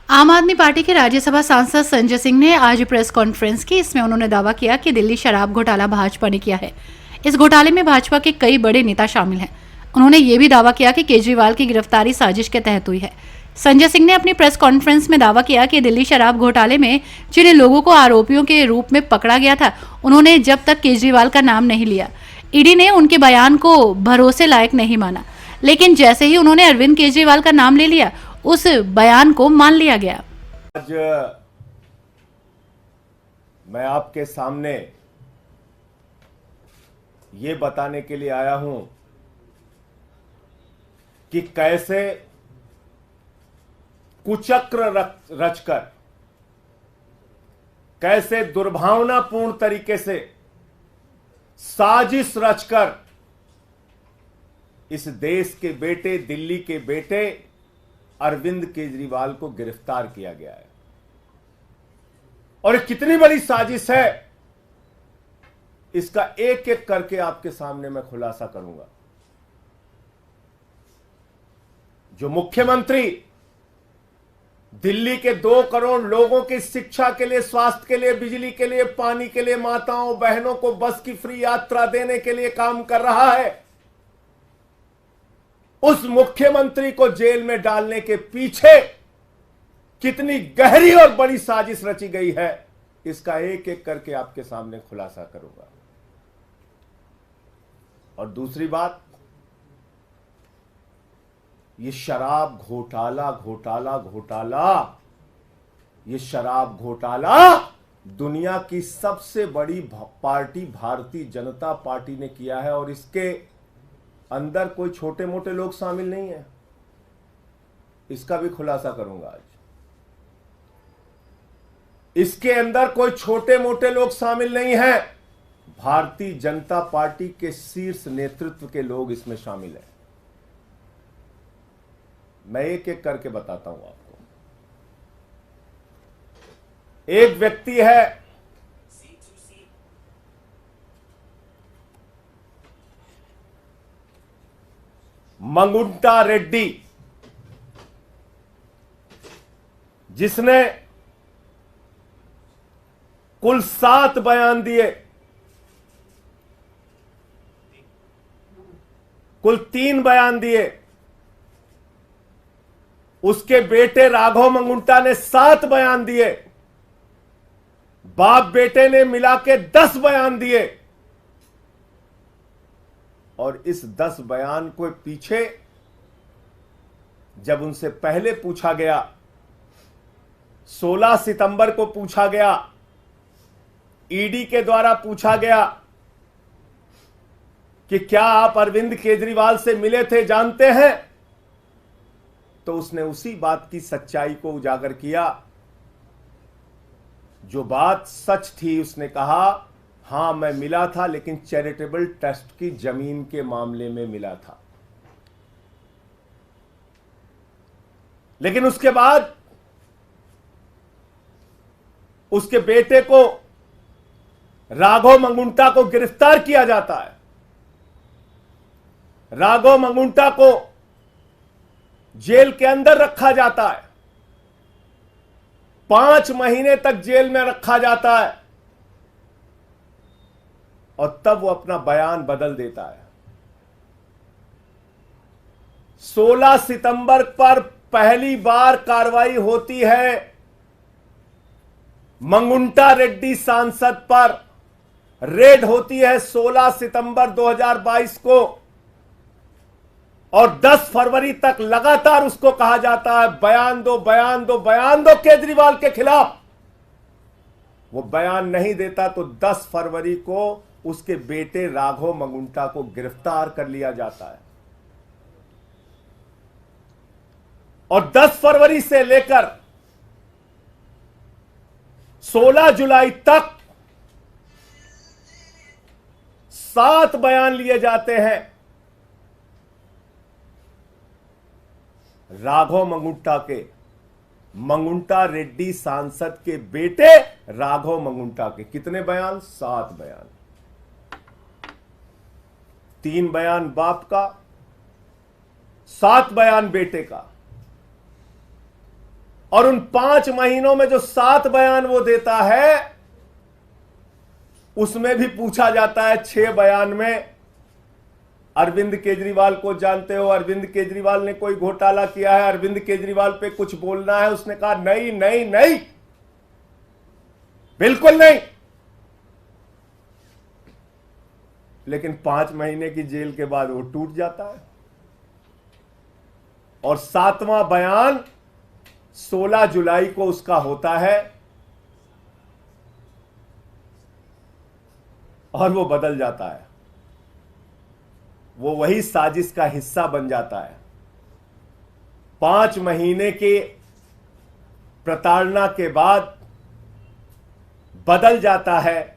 आम आदमी पार्टी के राज्यसभा सांसद संजय सिंह ने आज प्रेस कॉन्फ्रेंस की। इसमें उन्होंने दावा किया कि दिल्ली शराब घोटाला भाजपा ने किया है। इस घोटाले में भाजपा के कई बड़े नेता शामिल हैं। उन्होंने ये भी दावा किया कि केजरीवाल की गिरफ्तारी साजिश के तहत हुई है। संजय सिंह ने अपनी प्रेस कॉन्फ्रेंस में दावा किया कि दिल्ली शराब घोटाले में जिन लोगों को आरोपियों के रूप में पकड़ा गया था, उन्होंने जब तक केजरीवाल का नाम नहीं लिया, ईडी ने उनके बयान को भरोसे लायक नहीं माना। लेकिन जैसे ही उन्होंने अरविंद केजरीवाल का नाम ले लिया, उस बयान को मान लिया गया। आज मैं आपके सामने ये बताने के लिए आया हूं कि कैसे कुचक्र रचकर, कैसे दुर्भावनापूर्ण तरीके से साजिश रचकर इस देश के बेटे, दिल्ली के बेटे अरविंद केजरीवाल को गिरफ्तार किया गया है। और ये कितनी बड़ी साजिश है, इसका एक एक करके आपके सामने मैं खुलासा करूंगा। जो मुख्यमंत्री दिल्ली के 2 करोड़ लोगों की शिक्षा के लिए, स्वास्थ्य के लिए, बिजली के लिए, पानी के लिए, माताओं बहनों को बस की फ्री यात्रा देने के लिए काम कर रहा है, उस मुख्यमंत्री को जेल में डालने के पीछे कितनी गहरी और बड़ी साजिश रची गई है, इसका एक एक करके आपके सामने खुलासा करूंगा। और दूसरी बात, ये शराब घोटाला घोटाला घोटाला, ये शराब घोटाला दुनिया की सबसे बड़ी पार्टी भारतीय जनता पार्टी ने किया है। और इसके अंदर कोई छोटे मोटे लोग शामिल नहीं है, इसका भी खुलासा करूंगा आज। इसके अंदर कोई छोटे मोटे लोग शामिल नहीं हैं, भारतीय जनता पार्टी के शीर्ष नेतृत्व के लोग इसमें शामिल हैं। मैं एक एक करके बताता हूं आपको। एक व्यक्ति है मंगुंटा रेड्डी, जिसने कुल 7 बयान दिए, कुल 3 बयान दिए। उसके बेटे राघव मंगुंटा ने 7 बयान दिए, बाप बेटे ने मिला के 10 बयान दिए। और इस 10 बयान को पीछे जब उनसे पहले पूछा गया, 16 सितंबर को पूछा गया, ईडी के द्वारा पूछा गया कि क्या आप अरविंद केजरीवाल से मिले थे, जानते हैं, तो उसने उसी बात की सच्चाई को उजागर किया। जो बात सच थी, उसने कहा हां मैं मिला था, लेकिन चैरिटेबल ट्रस्ट की जमीन के मामले में मिला था। लेकिन उसके बाद उसके बेटे को, राघव मंगुंटा को गिरफ्तार किया जाता है। राघव मंगुंटा को जेल के अंदर रखा जाता है, 5 महीने तक जेल में रखा जाता है, और तब वो अपना बयान बदल देता है। 16 सितंबर पर पहली बार कार्रवाई होती है मंगुंटा रेड्डी सांसद पर, रेड होती है 16 सितंबर 2022 को, और 10 फरवरी तक लगातार उसको कहा जाता है बयान दो, बयान दो, बयान दो केजरीवाल के खिलाफ। वो बयान नहीं देता तो 10 फरवरी को उसके बेटे राघव मंगुंटा को गिरफ्तार कर लिया जाता है। और 10 फरवरी से लेकर 16 जुलाई तक 7 बयान लिए जाते हैं राघव मंगुंटा के, मंगुंटा रेड्डी सांसद के बेटे राघव मंगुंटा के। कितने बयान? 7 बयान। 3 बयान बाप का, 7 बयान बेटे का। और उन 5 महीनों में जो 7 बयान वो देता है, उसमें भी पूछा जाता है 6 बयान में अरविंद केजरीवाल को जानते हो, अरविंद केजरीवाल ने कोई घोटाला किया है, अरविंद केजरीवाल पे कुछ बोलना है? उसने कहा नहीं नहीं नहीं, बिल्कुल नहीं। लेकिन 5 महीने की जेल के बाद वो टूट जाता है और 7वां बयान 16 जुलाई को उसका होता है और वो बदल जाता है। वो वही साजिश का हिस्सा बन जाता है। 5 महीने के प्रताड़ना के बाद बदल जाता है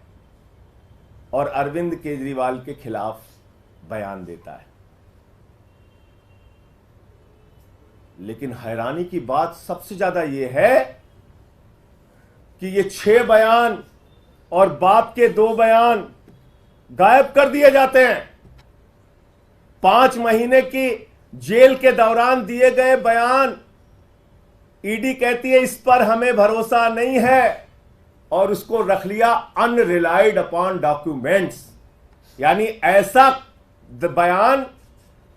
और अरविंद केजरीवाल के खिलाफ बयान देता है। लेकिन हैरानी की बात सबसे ज्यादा यह है कि ये 6 बयान और बाप के 2 बयान गायब कर दिए जाते हैं। 5 महीने की जेल के दौरान दिए गए बयान, ईडी कहती है इस पर हमें भरोसा नहीं है और उसको रख लिया अनरिलाइड अपॉन डॉक्यूमेंट्स। यानी ऐसा बयान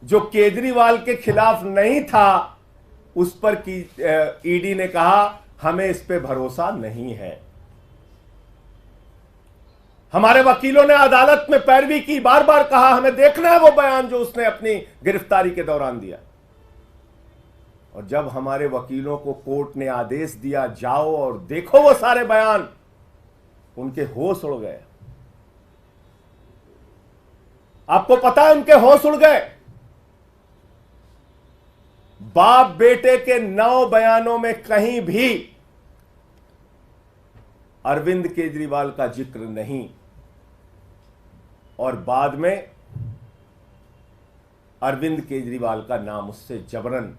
जो केजरीवाल के खिलाफ नहीं था, उस पर की ईडी ने कहा हमें इस पे भरोसा नहीं है। हमारे वकीलों ने अदालत में पैरवी की, बार बार कहा हमें देखना है वो बयान जो उसने अपनी गिरफ्तारी के दौरान दिया। और जब हमारे वकीलों को कोर्ट ने आदेश दिया जाओ और देखो वो सारे बयान, उनके होश उड़ गए। आपको पता है उनके होश उड़ गए। बाप बेटे के 9 बयानों में कहीं भी अरविंद केजरीवाल का जिक्र नहीं और बाद में अरविंद केजरीवाल का नाम उससे जबरन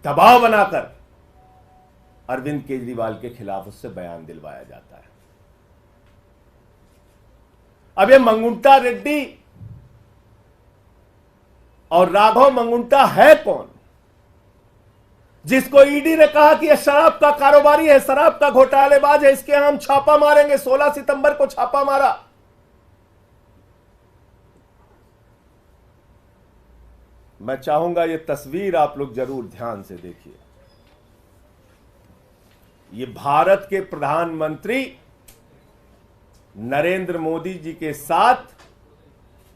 दबाव बनाकर अरविंद केजरीवाल के खिलाफ उससे बयान दिलवाया जाता है। अब ये मंगुंटा रेड्डी और राघव मंगुंटा है कौन, जिसको ईडी ने कहा कि यह शराब का कारोबारी है, शराब का घोटालेबाज है, इसके हम छापा मारेंगे। 16 सितंबर को छापा मारा। मैं चाहूंगा यह तस्वीर आप लोग जरूर ध्यान से देखिए। ये भारत के प्रधानमंत्री नरेंद्र मोदी जी के साथ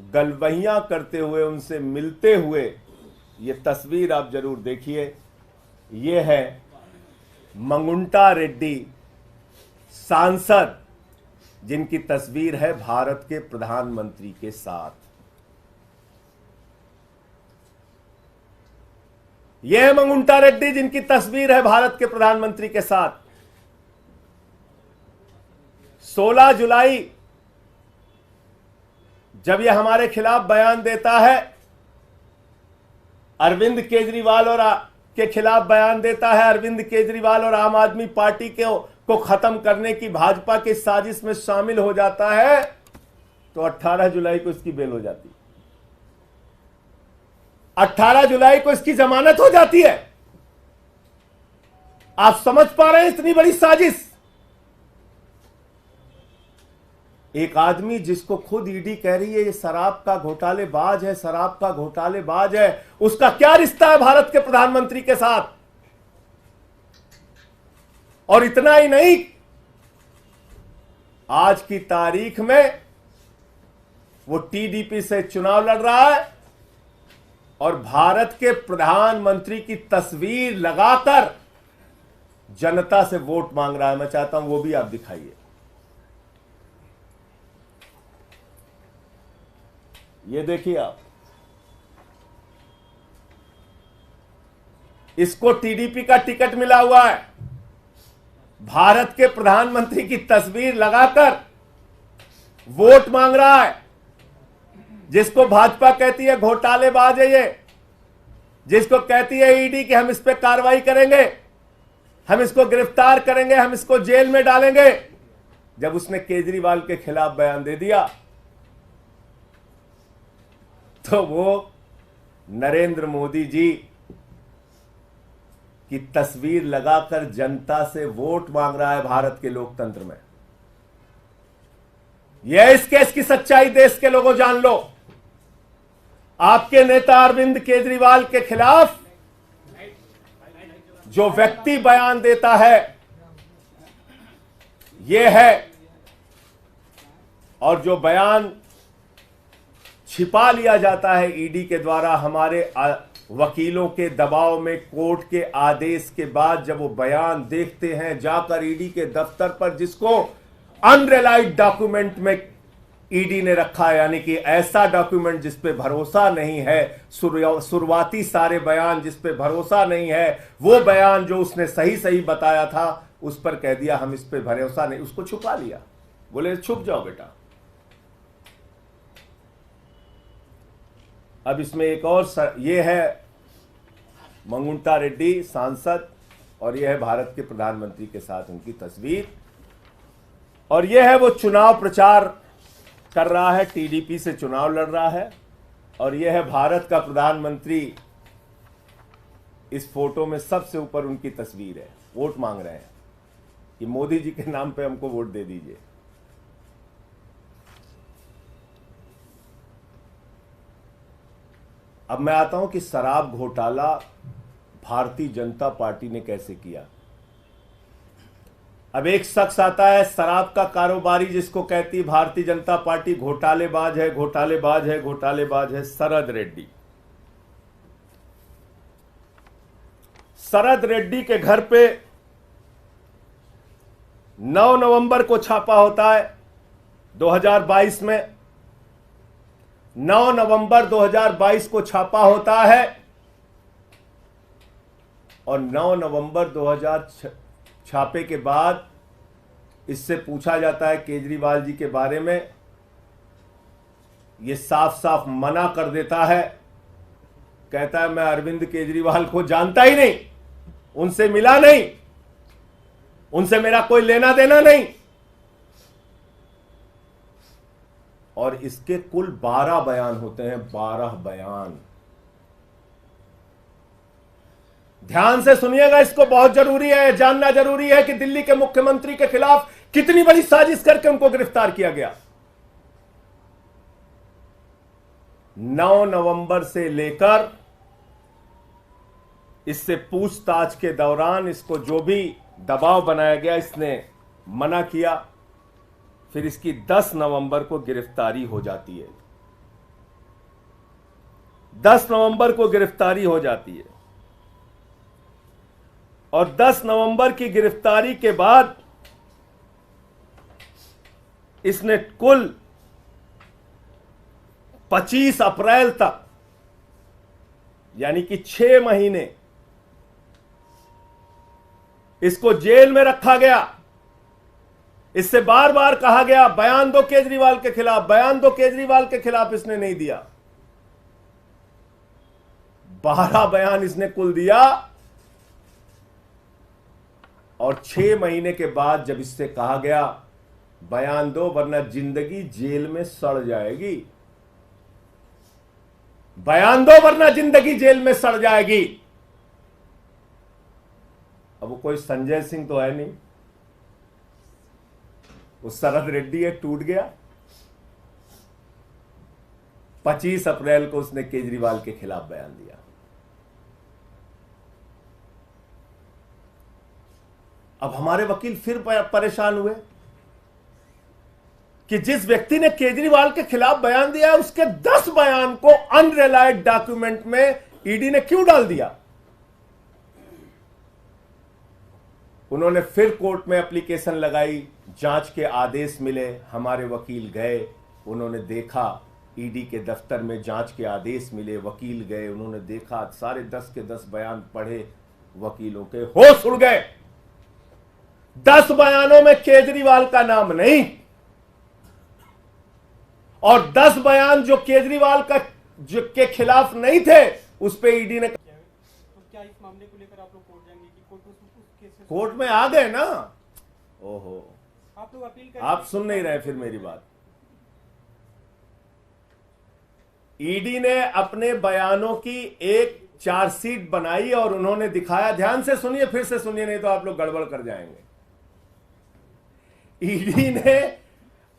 गलबहियां करते हुए, उनसे मिलते हुए ये तस्वीर आप जरूर देखिए। ये है मंगुंटा रेड्डी सांसद, जिनकी तस्वीर है भारत के प्रधानमंत्री के साथ। यह है मंगुंटा रेड्डी जिनकी तस्वीर है भारत के प्रधानमंत्री के साथ। 16 जुलाई जब यह हमारे खिलाफ बयान देता है, अरविंद केजरीवाल और के खिलाफ बयान देता है, अरविंद केजरीवाल और आम आदमी पार्टी को खत्म करने की भाजपा की साजिश में शामिल हो जाता है, तो 18 जुलाई को इसकी बेल हो जाती है। 18 जुलाई को इसकी जमानत हो जाती है। आप समझ पा रहे हैं इतनी बड़ी साजिश? एक आदमी जिसको खुद ईडी कह रही है ये शराब का घोटालेबाज है, शराब का घोटालेबाज है, उसका क्या रिश्ता है भारत के प्रधानमंत्री के साथ? और इतना ही नहीं, आज की तारीख में वो टीडीपी से चुनाव लड़ रहा है और भारत के प्रधानमंत्री की तस्वीर लगाकर जनता से वोट मांग रहा है। मैं चाहता हूं वो भी आप दिखाइए। ये देखिए आप, इसको टीडीपी का टिकट मिला हुआ है, भारत के प्रधानमंत्री की तस्वीर लगाकर वोट मांग रहा है। जिसको भाजपा कहती है घोटालेबाज है ये, जिसको कहती है ईडी कि हम इस पे कार्रवाई करेंगे, हम इसको गिरफ्तार करेंगे, हम इसको जेल में डालेंगे, जब उसने केजरीवाल के खिलाफ बयान दे दिया तो वो नरेंद्र मोदी जी की तस्वीर लगाकर जनता से वोट मांग रहा है भारत के लोकतंत्र में। यह इस केस की सच्चाई देश के लोगों जान लो। आपके नेता अरविंद केजरीवाल के खिलाफ जो व्यक्ति बयान देता है यह है, और जो बयान छिपा लिया जाता है ईडी के द्वारा हमारे वकीलों के दबाव में, कोर्ट के आदेश के बाद जब वो बयान देखते हैं जाकर ईडी के दफ्तर पर, जिसको अनरिलाइड डॉक्यूमेंट में ईडी ने रखा है, यानी कि ऐसा डॉक्यूमेंट जिस पे भरोसा नहीं है, शुरुआती सारे बयान जिस पे भरोसा नहीं है, वो बयान जो उसने सही सही बताया था उस पर कह दिया हम इस पे भरोसा नहीं, उसको छुपा लिया। बोले छुप जाओ बेटा। अब इसमें एक और ये है मंगुंटा रेड्डी सांसद, और ये है भारत के प्रधानमंत्री के साथ उनकी तस्वीर, और ये है वो चुनाव प्रचार कर रहा है, टीडीपी से चुनाव लड़ रहा है, और यह है भारत का प्रधानमंत्री। इस फोटो में सबसे ऊपर उनकी तस्वीर है। वोट मांग रहे हैं कि मोदी जी के नाम पे हमको वोट दे दीजिए। अब मैं आता हूं कि शराब घोटाला भारतीय जनता पार्टी ने कैसे किया। अब एक शख्स आता है शराब का कारोबारी, जिसको कहती है भारतीय जनता पार्टी घोटालेबाज है, घोटालेबाज है, घोटालेबाज है, शरद रेड्डी। शरद रेड्डी के घर पे 9 नवंबर को छापा होता है 2022 में। 9 नवंबर 2022 को छापा होता है, और 9 नवंबर 2000 छापे के बाद इससे पूछा जाता है केजरीवाल जी के बारे में। ये साफ साफ मना कर देता है, कहता है मैं अरविंद केजरीवाल को जानता ही नहीं, उनसे मिला नहीं, उनसे मेरा कोई लेना देना नहीं। और इसके कुल 12 बयान होते हैं, 12 बयान। ध्यान से सुनिएगा, इसको बहुत जरूरी है, जानना जरूरी है कि दिल्ली के मुख्यमंत्री के खिलाफ कितनी बड़ी साजिश करके उनको गिरफ्तार किया गया। 9 नवंबर से लेकर इससे पूछताछ के दौरान इसको जो भी दबाव बनाया गया, इसने मना किया। फिर इसकी 10 नवंबर को गिरफ्तारी हो जाती है। 10 नवंबर को गिरफ्तारी हो जाती है, और 10 नवंबर की गिरफ्तारी के बाद इसने कुल 25 अप्रैल तक, यानी कि 6 महीने इसको जेल में रखा गया। इससे बार बार कहा गया बयान दो केजरीवाल के खिलाफ, बयान दो केजरीवाल के खिलाफ, इसने नहीं दिया। 12 बयान इसने कुल दिया, और 6 महीने के बाद जब इससे कहा गया बयान दो वरना जिंदगी जेल में सड़ जाएगी, बयान दो वरना जिंदगी जेल में सड़ जाएगी। अब वो कोई संजय सिंह तो है नहीं, वो शरद रेड्डी है, टूट गया। 25 अप्रैल को उसने केजरीवाल के खिलाफ बयान दिया। अब हमारे वकील फिर परेशान हुए कि जिस व्यक्ति ने केजरीवाल के खिलाफ बयान दिया उसके 10 बयान को अनरिलाइड डॉक्यूमेंट में ईडी ने क्यों डाल दिया। उन्होंने फिर कोर्ट में एप्लीकेशन लगाई, जांच के आदेश मिले। हमारे वकील गए, उन्होंने देखा, ईडी के दफ्तर में जांच के आदेश मिले, वकील गए, उन्होंने देखा, सारे 10 के 10 बयान पढ़े, वकीलों के होश उड़ गए। 10 बयानों में केजरीवाल का नाम नहीं, और 10 बयान जो केजरीवाल का जो के खिलाफ नहीं थे उस पे ईडी ने। तो क्या इस मामले को लेकर आप लोग कोर्ट जाएंगे कि कोर्ट उस केस से कोर्ट में आ गए ना। ओहो, आप लोग अपील करें? आप सुन नहीं रहे फिर मेरी बात। ईडी ने अपने बयानों की एक चार्जशीट बनाई और उन्होंने दिखाया, ध्यान से सुनिए, फिर से सुनिए, नहीं तो आप लोग गड़बड़ कर जाएंगे। ईडी ने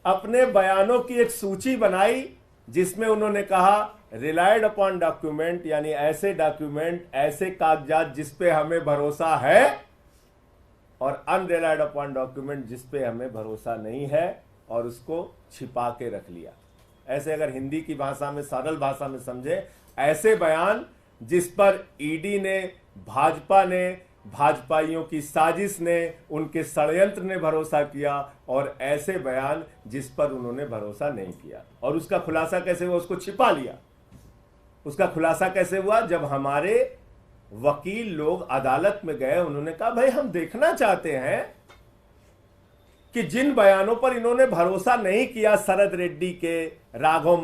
अपने बयानों की एक सूची बनाई जिसमें उन्होंने कहा रिलायड अपॉन डॉक्यूमेंट, यानी ऐसे डॉक्यूमेंट, ऐसे कागजात जिस पे हमें भरोसा है, और अनरिलायड अपॉन डॉक्यूमेंट जिस पे हमें भरोसा नहीं है, और उसको छिपा के रख लिया। ऐसे अगर हिंदी की भाषा में, सरल भाषा में समझे, ऐसे बयान जिस पर ईडी ने, भाजपा ने, भाजपाइयों की साजिश ने, उनके षड्यंत्र ने भरोसा किया, और ऐसे बयान जिस पर उन्होंने भरोसा नहीं किया। और उसका खुलासा कैसे हुआ? उसको छिपा लिया। उसका खुलासा कैसे हुआ? जब हमारे वकील लोग अदालत में गए, उन्होंने कहा भाई हम देखना चाहते हैं कि जिन बयानों पर इन्होंने भरोसा नहीं किया, शरद रेड्डी के, राघव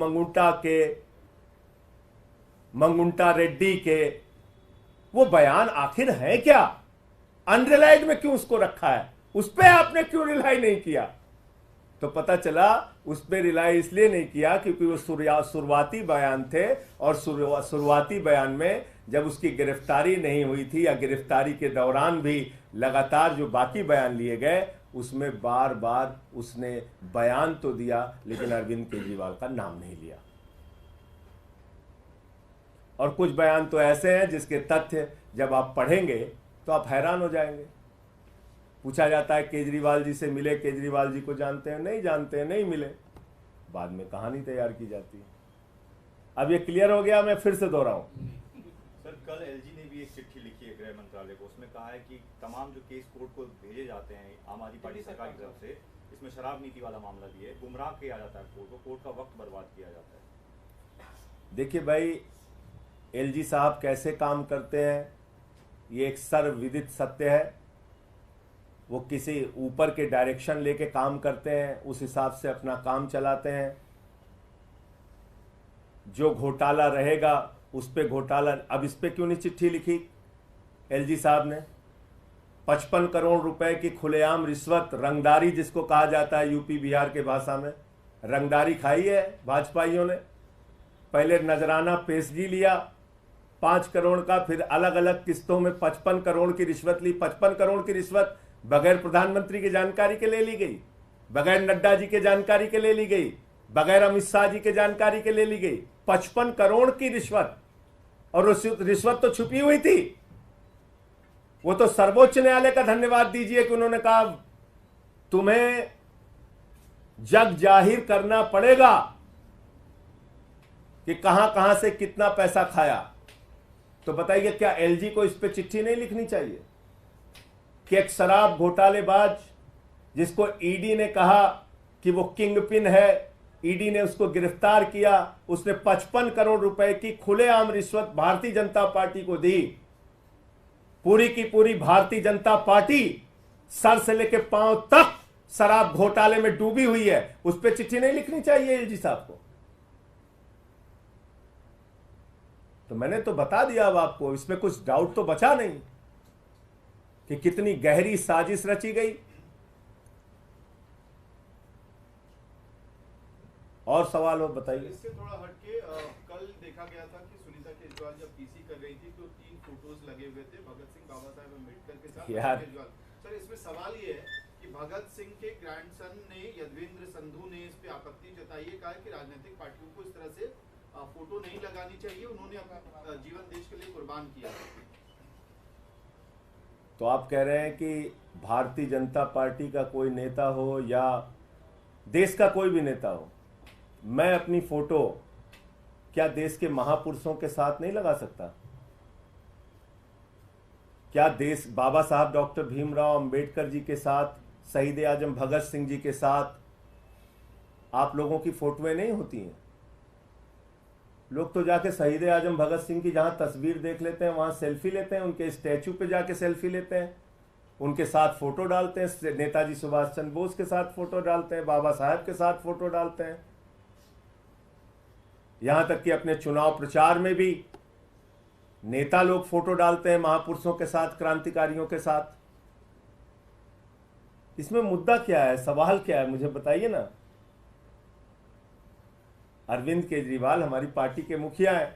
मंगुंटा रेड्डी के, वो बयान आखिर है क्या? अनरिलाइड में क्यों उसको रखा है? उस पर आपने क्यों रिलाई नहीं किया? तो पता चला उस पर रिलाई इसलिए नहीं किया क्योंकि वो शुरुआती बयान थे, और शुरुआती बयान में जब उसकी गिरफ्तारी नहीं हुई थी, या गिरफ्तारी के दौरान भी लगातार जो बाकी बयान लिए गए, उसमें बार बार उसने बयान तो दिया लेकिन अरविंद केजरीवाल का नाम नहीं लिया। और कुछ बयान तो ऐसे हैं जिसके तथ्य जब आप पढ़ेंगे तो आप हैरान हो जाएंगे। पूछा जाता है केजरीवाल जी से मिले, केजरीवाल जी को जानते हैं? नहीं जानते हैं, नहीं मिले। बाद में कहानी तैयार की जाती है। अब ये क्लियर हो गया, मैं फिर से दोहराऊं। सर, कल एलजी ने भी एक चिट्ठी लिखी है गृह मंत्रालय को, उसमें कहा है कि तमाम जो केस कोर्ट को भेजे जाते हैं आम आदमी पार्टी सरकार की तरफ से, इसमें शराब नीति वाला मामला भी है, गुमराह किया जाता है कोर्ट को, कोर्ट का वक्त बर्बाद किया जाता है। देखिए भाई, एलजी साहब कैसे काम करते हैं ये एक सर्वविदित सत्य है। वो किसी ऊपर के डायरेक्शन लेके काम करते हैं, उस हिसाब से अपना काम चलाते हैं। जो घोटाला रहेगा उस पे घोटाला। अब इस पे क्यों नहीं चिट्ठी लिखी एलजी साहब ने? 55 करोड़ रुपए की खुलेआम रिश्वत, रंगदारी जिसको कहा जाता है यूपी बिहार के भाषा में, रंगदारी खाई है भाजपाइयों ने। पहले नजराना पेशगी लिया 5 करोड़ का, फिर अलग अलग किस्तों में 55 करोड़ की रिश्वत ली। 55 करोड़ की रिश्वत बगैर प्रधानमंत्री की जानकारी के ले ली गई, बगैर नड्डा जी के जानकारी के ले ली गई, बगैर अमित शाह जी के जानकारी के ले ली गई। 55 करोड़ की रिश्वत, और रिश्वत तो छुपी हुई थी। वो तो सर्वोच्च न्यायालय का धन्यवाद दीजिए कि उन्होंने कहा तुम्हें जग जाहिर करना पड़ेगा कि कहां कहां से कितना पैसा खाया। तो बताइए, क्या एलजी को इस पे चिट्ठी नहीं लिखनी चाहिए कि एक शराब घोटालेबाज जिसको ईडी ने कहा कि वो किंग पिन है, ईडी ने उसको गिरफ्तार किया, उसने 55 करोड़ रुपए की खुलेआम रिश्वत भारतीय जनता पार्टी को दी। पूरी की पूरी भारतीय जनता पार्टी सर से लेकर पांव तक शराब घोटाले में डूबी हुई है। उस पर चिट्ठी नहीं लिखनी चाहिए एलजी साहब को? तो मैंने तो बता दिया अब आपको, इसमें कुछ डाउट तो बचा नहीं कि कितनी गहरी साजिश रची गई। और सवाल हो बताइए। इससे थोड़ा हटके कल देखा गया था कि सुनीता केजरीवाल जब पीसी कर रही थी तो 3 फोटोज लगे हुए थे भगत सिंह, बाबा साहेब अम्बेडकर के साथ केजरीवाल। सर, इसमें सवाल ये है कि भगत सिंह के ग्रैंडसन ने, यदवेंद्र संधू ने इस पे आपत्ति जताई है, कहा कि राजनीतिक पार्टियों को इस तरह से फोटो नहीं लगानी चाहिए, उन्होंने अपना जीवन देश के लिए कुर्बान किया। तो आप कह रहे हैं कि भारतीय जनता पार्टी का कोई नेता हो या देश का कोई भी नेता हो, मैं अपनी फोटो क्या देश के महापुरुषों के साथ नहीं लगा सकता? क्या देश बाबा साहब डॉक्टर भीमराव अंबेडकर जी के साथ, शहीद आजम भगत सिंह जी के साथ आप लोगों की फोटोएं नहीं होती हैं? लोग तो जाके शहीद आजम भगत सिंह की जहां तस्वीर देख लेते हैं वहां सेल्फी लेते हैं, उनके स्टैचू पे जाके सेल्फी लेते हैं, उनके साथ फोटो डालते हैं, नेताजी सुभाष चंद्र बोस के साथ फोटो डालते हैं, बाबा साहब के साथ फोटो डालते हैं। यहां तक कि अपने चुनाव प्रचार में भी नेता लोग फोटो डालते हैं महापुरुषों के साथ, क्रांतिकारियों के साथ। इसमें मुद्दा क्या है, सवाल क्या है, मुझे बताइए ना। अरविंद केजरीवाल हमारी पार्टी के मुखिया हैं,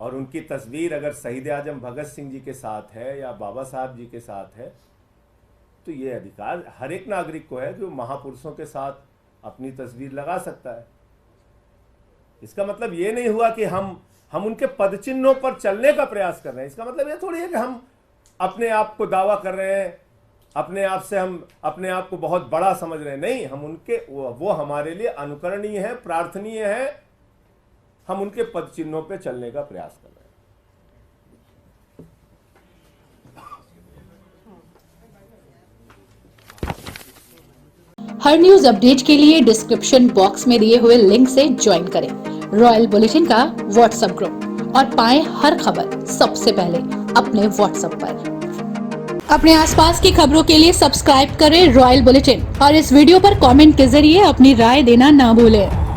और उनकी तस्वीर अगर शहीद आजम भगत सिंह जी के साथ है या बाबा साहब जी के साथ है, तो ये अधिकार हर एक नागरिक को है कि वो महापुरुषों के साथ अपनी तस्वीर लगा सकता है। इसका मतलब ये नहीं हुआ कि हम उनके पदचिन्हों पर चलने का प्रयास कर रहे हैं। इसका मतलब ये थोड़ी है कि हम अपने आप को दावा कर रहे हैं, अपने आप से हम अपने आप को बहुत बड़ा समझ रहे हैं। नहीं, हम उनके वो हमारे लिए अनुकरणीय है, प्रार्थनीय है। हम उनके पदचिन्हों पे चलने का प्रयास कर रहे हैं। हर न्यूज अपडेट के लिए डिस्क्रिप्शन बॉक्स में दिए हुए लिंक से ज्वाइन करें रॉयल बुलेटिन का व्हाट्सएप ग्रुप और पाएं हर खबर सबसे पहले अपने व्हाट्सएप पर। अपने आसपास की खबरों के लिए सब्सक्राइब करें रॉयल बुलेटिन और इस वीडियो पर कमेंट के जरिए अपनी राय देना ना भूलें।